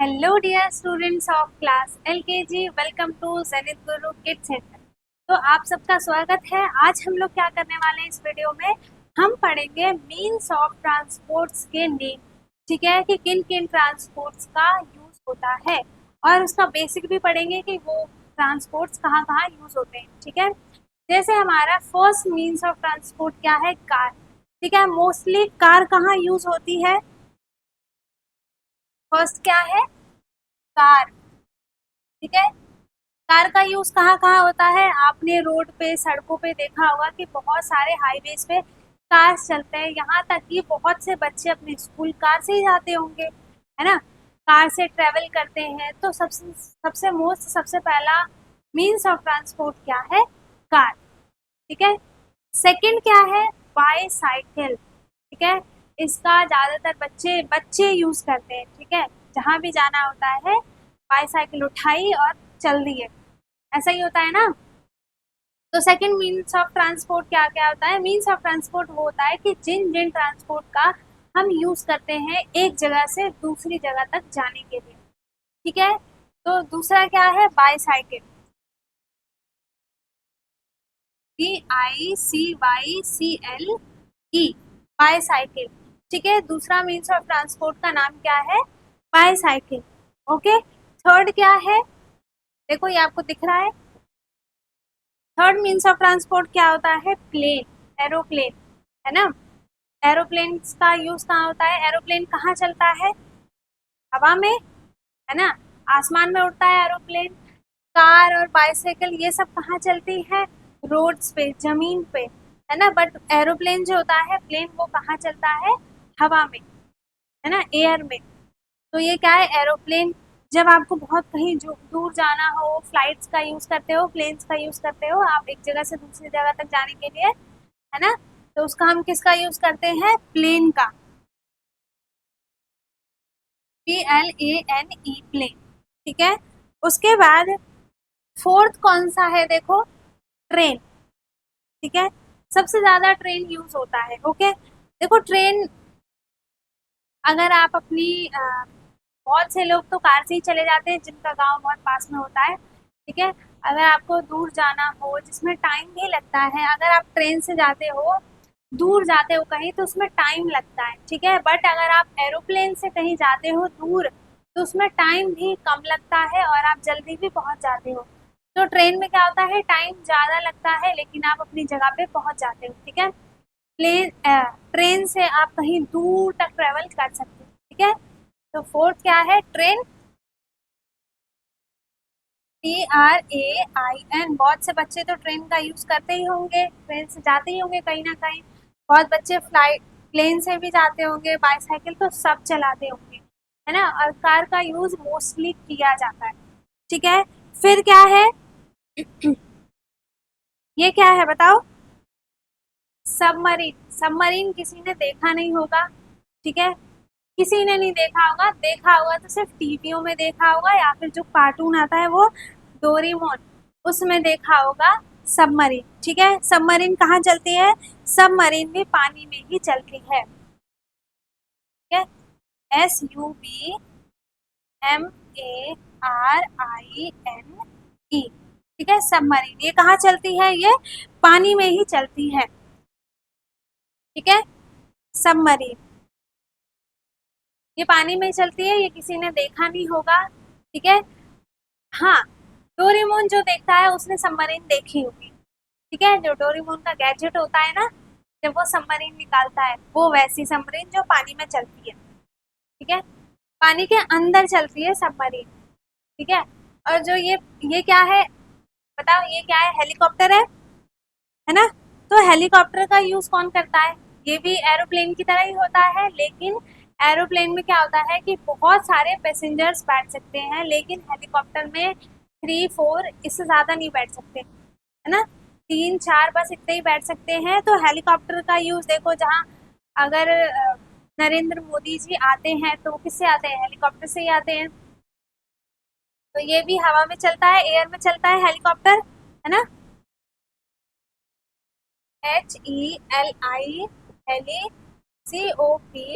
Hello dear students of class LKG, welcome to Zenith Guru kid centre. तो आप सबका स्वागत है। आज हम लोग क्या करने वाले हैं इस वीडियो में, हम पढ़ेंगे मीन्स ऑफ ट्रांसपोर्ट्स के नेम। ठीक है, कि किन किन ट्रांसपोर्ट्स का यूज होता है और उसका बेसिक भी पढ़ेंगे कि वो ट्रांसपोर्ट्स कहाँ कहाँ यूज होते हैं। ठीक है, जैसे हमारा फर्स्ट मीन्स ऑफ ट्रांसपोर्ट क्या है, कार। ठीक है, मोस्टली कार कहाँ यूज होती है? फर्स्ट क्या है? कार। ठीक है, कार का यूज कहाँ कहाँ होता है? आपने रोड पे, सड़कों पे देखा होगा कि बहुत सारे हाईवेज पे कार चलते हैं। यहाँ तक कि बहुत से बच्चे अपने स्कूल कार से ही जाते होंगे, है ना। कार से ट्रेवल करते हैं। तो सबसे सबसे मोस्ट सबसे पहला मीन्स ऑफ ट्रांसपोर्ट क्या है? कार। ठीक है, सेकंड क्या है? बाईसाइकिल। ठीक है, इसका ज्यादातर बच्चे बच्चे यूज करते हैं। ठीक है, जहाँ भी जाना होता है बाईसाइकिल उठाई और चल दिए, ऐसा ही होता है ना। तो सेकंड मीन्स ऑफ ट्रांसपोर्ट क्या क्या होता है? मीन्स ऑफ ट्रांसपोर्ट वो होता है कि जिन जिन ट्रांसपोर्ट का हम यूज करते हैं एक जगह से दूसरी जगह तक जाने के लिए। ठीक है, तो दूसरा क्या है? बाईसाइकिल। BICYCLE, bicycle. ठीक है, दूसरा मीन्स ऑफ ट्रांसपोर्ट का नाम क्या है? बाईसाइकिल। ओके, थर्ड क्या है? देखो ये आपको दिख रहा है। थर्ड मीन्स ऑफ ट्रांसपोर्ट क्या होता है? प्लेन, एरोप्लेन, है ना। एरोप्लेन का यूज कहाँ होता है? एरोप्लेन कहाँ चलता है? हवा में, है ना। आसमान में उड़ता है एरोप्लेन। कार और बाइसाइकिल ये सब कहाँ चलती है? रोड्स पे, जमीन पे, है ना। बट एरोप्लेन जो होता है, प्लेन, वो कहाँ चलता है? हवा में, है ना, एयर में। तो ये क्या है? एरोप्लेन। जब आपको बहुत कहीं दूर जाना हो, फ्लाइट्स का यूज करते हो, प्लेन्स का यूज करते हो, आप एक जगह से दूसरी जगह तक जाने के लिए, है ना। तो उसका हम किसका यूज करते हैं? प्लेन का। PLANE, plane. ठीक है, उसके बाद फोर्थ कौन सा है? देखो, ट्रेन। ठीक है, सबसे ज्यादा ट्रेन यूज होता है। ओके, देखो ट्रेन, अगर आप अपनी बहुत से लोग तो कार से ही चले जाते हैं जिनका गांव बहुत पास में होता है। ठीक है, अगर आपको दूर जाना हो जिसमें टाइम भी लगता है, अगर आप ट्रेन से जाते हो, दूर जाते हो कहीं, तो उसमें टाइम लगता है। ठीक है, बट अगर आप एरोप्लेन से कहीं जाते हो दूर, तो उसमें टाइम भी कम लगता है और आप जल्दी भी पहुंच जाते हो। तो ट्रेन में क्या होता है? टाइम ज्यादा लगता है लेकिन आप अपनी जगह पे पहुंच जाते हो। ठीक है, प्लेन ट्रेन से आप कहीं दूर तक ट्रेवल कर सकते हो। ठीक है, तो फोर्थ क्या है? ट्रेन। TRAIN। बहुत से बच्चे तो ट्रेन का यूज करते ही होंगे, ट्रेन से जाते ही होंगे कहीं ना कहीं। बहुत बच्चे फ्लाइट, प्लेन से भी जाते होंगे, बाईसाइकिल तो सब चलाते होंगे, है ना। और कार का यूज मोस्टली किया जाता है। ठीक है, फिर क्या है? ये क्या है बताओ? सबमरीन। सबमरीन किसी ने देखा नहीं होगा। ठीक है, किसी ने नहीं देखा होगा, देखा होगा तो सिर्फ टीवियों में देखा होगा, या फिर जो कार्टून आता है वो डोरेमोन, उसमें देखा होगा सबमरीन। ठीक है, सबमरीन कहाँ चलती है? सबमरीन भी पानी में ही चलती है। ठीक है, SUBMARINE। ठीक है, सबमरीन ये कहाँ चलती है? ये पानी में ही चलती है। ठीक है, सबमरीन ये पानी में चलती है, ये किसी ने देखा नहीं होगा। ठीक है, हाँ, डोरेमोन जो देखता है उसने सबमरीन देखी होगी। ठीक है, जो डोरेमोन का गैजेट होता है ना, जब वो सबमरीन निकालता है, वो वैसी सबमरीन जो पानी में चलती है। ठीक है, पानी के अंदर चलती है सबमरीन। ठीक है, और जो ये क्या है बताओ? ये क्या है? हेलीकॉप्टर है ना। तो हेलीकॉप्टर का यूज कौन करता है? ये भी एरोप्लेन की तरह ही होता है, लेकिन एरोप्लेन में क्या होता है कि बहुत सारे पैसेंजर्स बैठ सकते हैं, लेकिन हेलीकॉप्टर में 3 4, इससे ज्यादा नहीं बैठ सकते, है ना। 3 4 बस इतने ही बैठ सकते हैं। तो हेलीकॉप्टर का यूज देखो, जहाँ अगर नरेंद्र मोदी जी आते हैं तो किससे आते हैं? हेलीकॉप्टर से ही आते हैं। तो ये भी हवा में चलता है, एयर में चलता है हेलीकॉप्टर, है ना। HELI, heli, COPTER,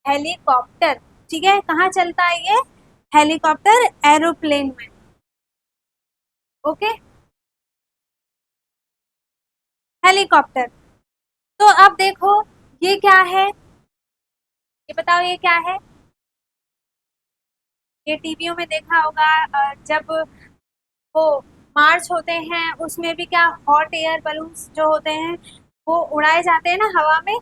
helicopter. ठीक है, कहाँ चलता है ये? हेलीकॉप्टर एरोप्लेन में। Okay, helicopter. तो अब देखो ये क्या है, ये बताओ ये क्या है? ये टीवियों में देखा होगा, जब वो मार्च होते हैं उसमें भी क्या हॉट एयर बलून्स जो होते हैं वो उड़ाए जाते हैं ना हवा में,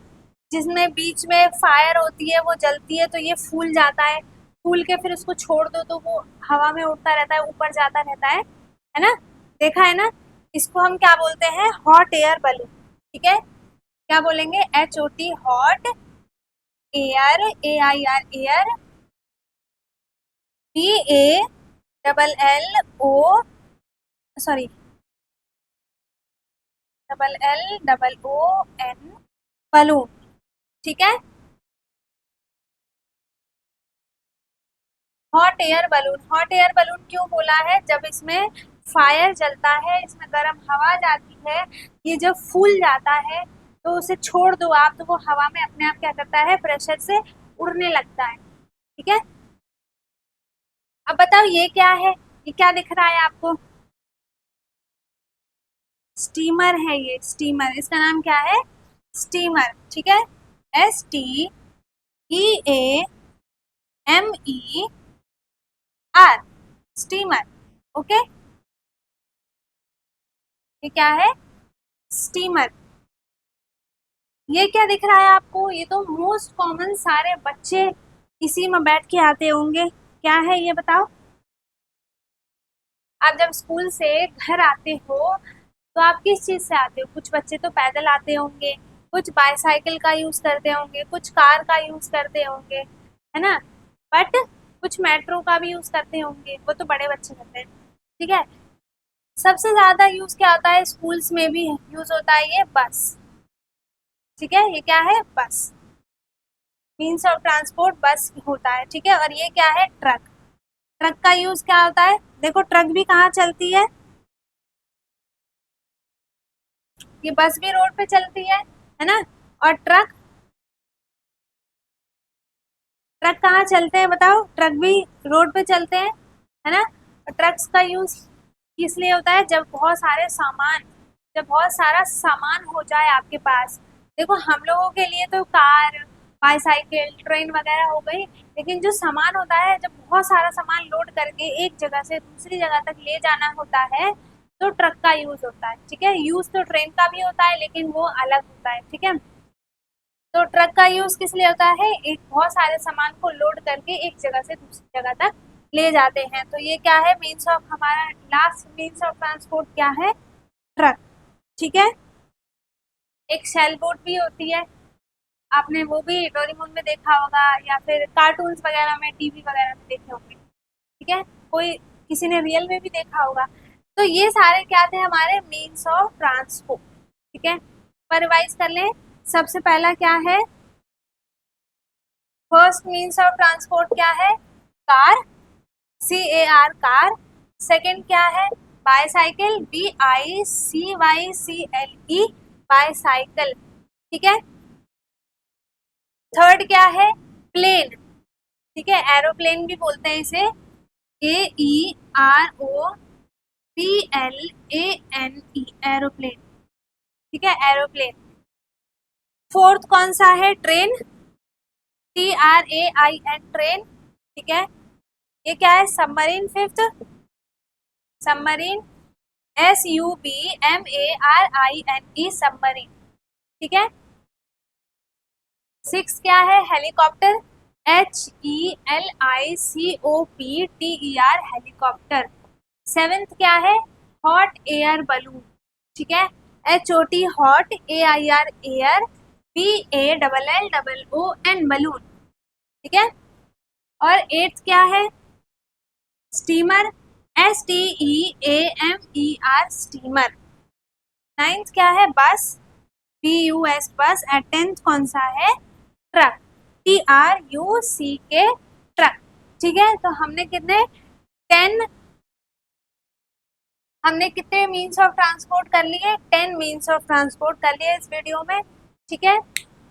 जिसमें बीच में फायर होती है, वो जलती है तो ये फूल जाता है, फूल के फिर उसको छोड़ दो तो वो हवा में उड़ता रहता है, ऊपर जाता रहता है ना? देखा है ना? इसको हम क्या बोलते हैं? Hot air balloon. ठीक है, क्या बोलेंगे? HOT, hot air, AIR air, BALL sorry BLLOON, balloon. ठीक है, hot air balloon. Hot air balloon क्यों बोला है? जब इसमें फायर जलता है, इसमें गर्म हवा जाती है, ये जब फूल जाता है तो उसे छोड़ दो आप तो वो हवा में अपने आप क्या करता है? प्रेशर से उड़ने लगता है। ठीक है, अब बताओ ये क्या है? ये क्या दिख रहा है आपको? स्टीमर है ये, स्टीमर। इसका नाम क्या है? स्टीमर। ठीक है, STEAMER, स्टीमर। ओके, ये क्या है? स्टीमर। ये क्या दिख रहा है आपको? ये तो मोस्ट कॉमन, सारे बच्चे इसी में बैठ के आते होंगे। क्या है ये बताओ? आप जब स्कूल से घर आते हो तो आप किस चीज से आते हो? कुछ बच्चे तो पैदल आते होंगे, कुछ बाईसाइकिल का यूज करते होंगे, कुछ कार का यूज करते होंगे, है ना? बट कुछ मेट्रो का भी यूज करते होंगे, वो तो बड़े बच्चे करते हैं। ठीक है, सबसे ज्यादा यूज क्या होता है? स्कूल्स में भी यूज होता है ये बस। ठीक है, ये क्या है? बस। मीन्स ऑफ ट्रांसपोर्ट बस होता है। ठीक है, और ये क्या है? ट्रक। ट्रक का यूज क्या होता है? देखो ट्रक भी कहाँ चलती है? ये बस भी रोड पे चलती है ना? और ट्रक, ट्रक कहाँ चलते हैं बताओ? ट्रक भी रोड पे चलते हैं, है ना? और ट्रक्स का यूज किस लिए होता है? जब बहुत सारे सामान, जब बहुत सारा सामान हो जाए आपके पास। देखो हम लोगों के लिए तो कार, बाईसाइकिल, ट्रेन वगैरह हो गई, लेकिन जो सामान होता है, जब बहुत सारा सामान लोड करके एक जगह से दूसरी जगह तक ले जाना होता है तो ट्रक का यूज होता है। ठीक है, यूज तो ट्रेन का भी होता है लेकिन वो अलग होता है। ठीक है, तो ट्रक का यूज किस लिए होता है? एक बहुत सारे सामान को लोड करके एक जगह से दूसरी जगह तक ले जाते हैं। तो ये क्या है? मीन्स ऑफ, हमारा लास्ट मीन्स ऑफ ट्रांसपोर्ट क्या है? ट्रक। ठीक है, एक सेल बोट भी होती है, आपने वो भी डोरेमोन में देखा होगा या फिर कार्टून्स वगैरह में, टीवी वगैरह में देखे होंगे। ठीक है, कोई किसी ने रियल में भी देखा होगा। तो ये सारे क्या थे? हमारे मीन्स ऑफ ट्रांसपोर्ट। ठीक है, पर रिवाइज कर लें। सबसे पहला क्या है? फर्स्ट मीन्स ऑफ ट्रांसपोर्ट क्या है? Car, CAR, car. सेकंड क्या है? Bicycle, BICYCLE, bicycle. ठीक है, थर्ड क्या है? प्लेन। ठीक है, एरोप्लेन भी बोलते हैं इसे, AEROPLANE, एरोप्लेन। ठीक है, एरोप्लेन। फोर्थ कौन सा है? Train, TRAIN, train. ठीक है, ये क्या है? Submarine. Fifth, submarine, SUBMARINE, submarine. ठीक है, सिक्स क्या है? Helicopter, HELICOPTER, helicopter. सेवेंथ क्या है? Hot air balloon. ठीक है, HOT, hot, AIR air, BALLOON, balloon. ठीक है, और एट्थ क्या है? Steamer, STEAMER, steamer. नाइन्थ क्या है? बस, BUS, बस। एंड टेंथ कौन सा है? Truck, TRUCK, truck. ठीक है, तो हमने कितने 10, हमने कितने मीन्स ऑफ ट्रांसपोर्ट कर लिए? 10 मीन्स ऑफ ट्रांसपोर्ट कर लिए इस वीडियो में। ठीक है,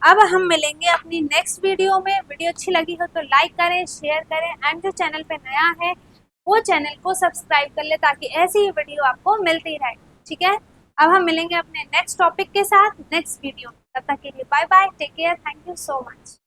अब हम मिलेंगे अपनी नेक्स्ट वीडियो में। वीडियो अच्छी लगी हो तो लाइक करें, शेयर करें एंड जो चैनल पे नया है वो चैनल को सब्सक्राइब कर ले ताकि ऐसी ही वीडियो आपको मिलती रहे। ठीक है, अब हम मिलेंगे अपने नेक्स्ट टॉपिक के साथ नेक्स्ट वीडियो में। तब तक के लिए bye bye, take care, thank you so much.